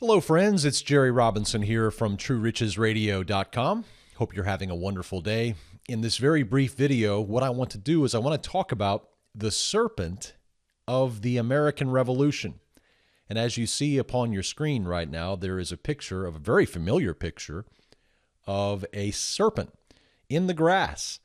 Hello, friends. It's Jerry Robinson here from TrueRichesRadio.com. Hope you're having a wonderful day. In this very brief video, what I want to do is I want to talk about the serpent of the American Revolution. And as you see upon your screen right now, there is a picture of a very familiar picture of a serpent in the grass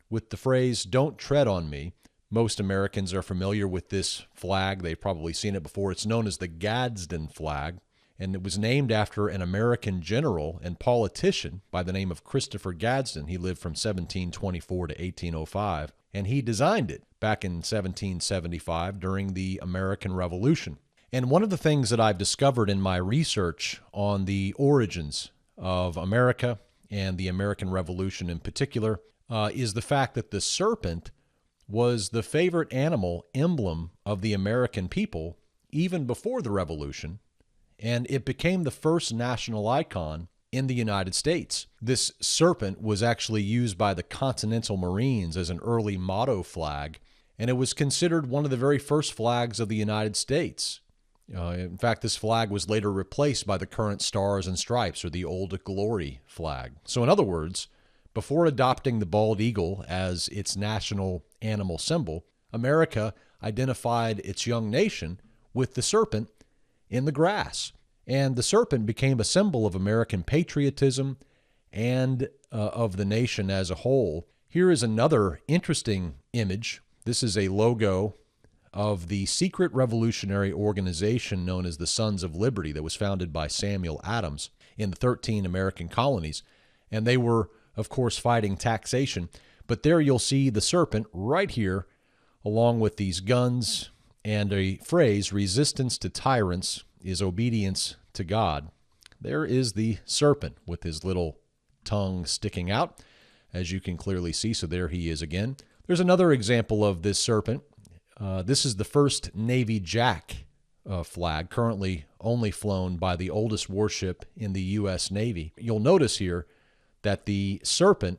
with the phrase, "Don't tread on me." Most Americans are familiar with this flag. They've probably seen it before. It's known as the Gadsden flag, and it was named after an American general and politician by the name of Christopher Gadsden. He lived from 1724 to 1805, and he designed it back in 1775 during the American Revolution. And one of the things that I've discovered in my research on the origins of America and the American Revolution in particular is the fact that the serpent was the favorite animal emblem of the American people even before the Revolution, and it became the first national icon in the United States. This serpent was actually used by the Continental Marines as an early motto flag, and it was considered one of the very first flags of the United States. In fact, this flag was later replaced by the current Stars and Stripes, or the Old Glory flag. So in other words, before adopting the bald eagle as its national animal symbol, America identified its young nation with the serpent in the grass. And the serpent became a symbol of American patriotism and of the nation as a whole. Here is another interesting image. This is a logo of the secret revolutionary organization known as the Sons of Liberty that was founded by Samuel Adams in the 13 American colonies. And they were, of course, fighting taxation. But there you'll see the serpent right here, along with these guns and a phrase, "Resistance to tyrants is obedience to God." There is the serpent with his little tongue sticking out, as you can clearly see. So there he is again. There's another example of this serpent. This is the first Navy Jack flag, currently only flown by the oldest warship in the U.S. Navy. You'll notice here that the serpent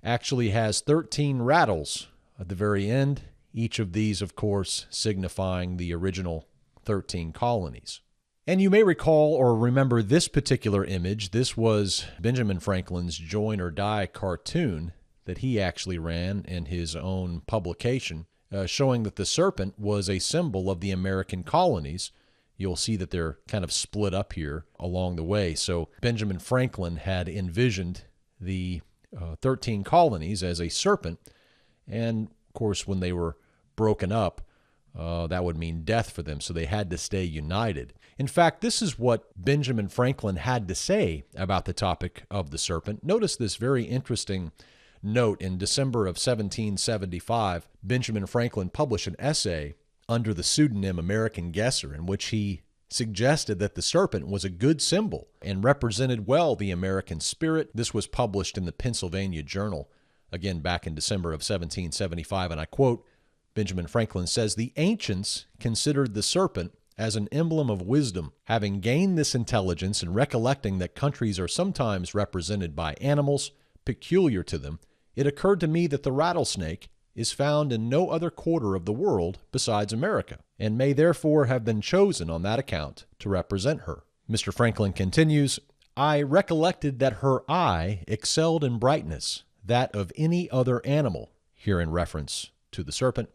actually has 13 rattles at the very end, each of these, of course, signifying the original 13 colonies. And you may recall or remember this particular image. This was Benjamin Franklin's Join or Die cartoon that he actually ran in his own publication, showing that the serpent was a symbol of the American colonies. You'll see that they're kind of split up here along the way. So Benjamin Franklin had envisioned the 13 colonies as a serpent, and of course when they were broken up, that would mean death for them, so they had to stay united. In fact, this is what Benjamin Franklin had to say about the topic of the serpent. Notice this very interesting note. In December of 1775, Benjamin Franklin published an essay under the pseudonym American Guesser, in which he suggested that the serpent was a good symbol and represented well the American spirit. This was published in the Pennsylvania Journal, again back in December of 1775, and I quote, Benjamin Franklin says, "The ancients considered the serpent as an emblem of wisdom. Having gained this intelligence and recollecting that countries are sometimes represented by animals peculiar to them, it occurred to me that the rattlesnake is found in no other quarter of the world besides America, and may therefore have been chosen on that account to represent her." Mr. Franklin continues, "I recollected that her eye excelled in brightness that of any other animal," here in reference to the serpent,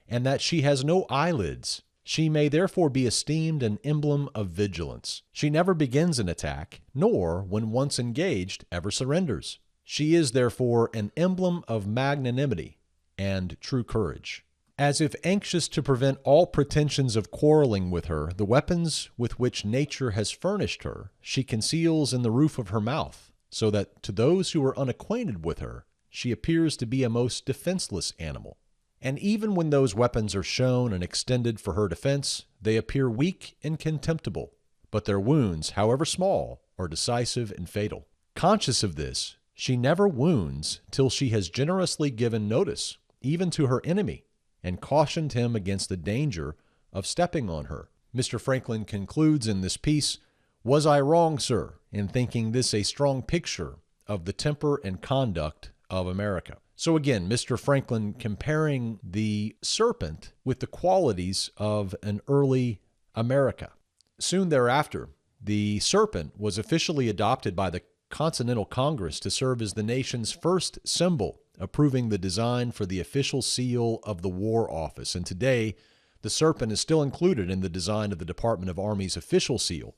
"and that she has no eyelids. She may therefore be esteemed an emblem of vigilance. She never begins an attack, nor, when once engaged, ever surrenders. She is therefore an emblem of magnanimity and true courage. As if anxious to prevent all pretensions of quarreling with her, the weapons with which nature has furnished her she conceals in the roof of her mouth, so that to those who are unacquainted with her she appears to be a most defenseless animal. And even when those weapons are shown and extended for her defense, they appear weak and contemptible, but their wounds, however small, are decisive and fatal. Conscious of this, she never wounds till she has generously given notice, even to her enemy, and cautioned him against the danger of stepping on her." Mr. Franklin concludes in this piece, "Was I wrong, sir, in thinking this a strong picture of the temper and conduct of America?" So again, Mr. Franklin comparing the serpent with the qualities of an early America. Soon thereafter, The serpent was officially adopted by the Continental Congress to serve as the nation's first symbol, approving the design for the official seal of the War Office. And today, the serpent is still included in the design of the Department of Army's official seal.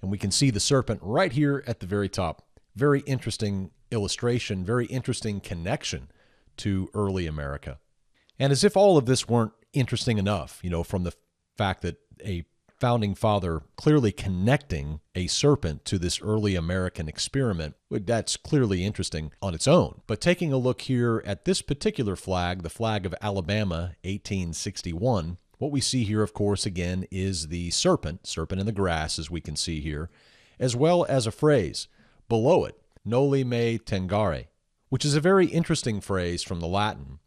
And we can see the serpent right here at the very top. Very interesting illustration, very interesting connection to early America. And as if all of this weren't interesting enough, from the fact that a founding father clearly connecting a serpent to this early American experiment, that's clearly interesting on its own. But taking a look here at this particular flag, the flag of Alabama, 1861, what we see here, of course, again, is the serpent in the grass, as we can see here, as well as a phrase below it, Noli Me Tangere, which is a very interesting phrase from the Latin,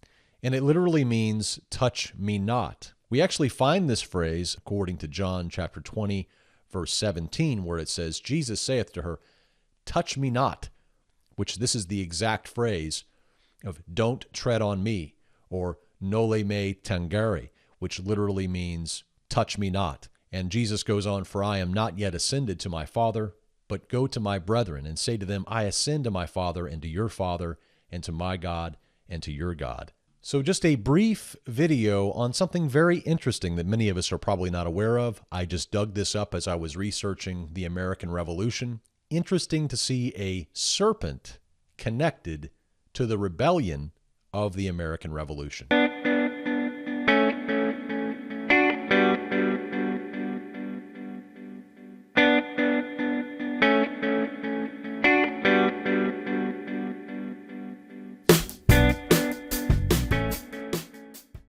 and it literally means touch me not. We actually find this phrase, according to John chapter 20, verse 17, where it says, Jesus saith to her, touch me not, which this is the exact phrase of don't tread on me, or Noli Me Tangere, which literally means touch me not. And Jesus goes on, for I am not yet ascended to my Father, but go to my brethren and say to them, I ascend to my Father and to your Father, and to my God and to your God. So just a brief video on something very interesting that many of us are probably not aware of. I just dug this up as I was researching the American Revolution. Interesting to see a serpent connected to the rebellion of the American Revolution.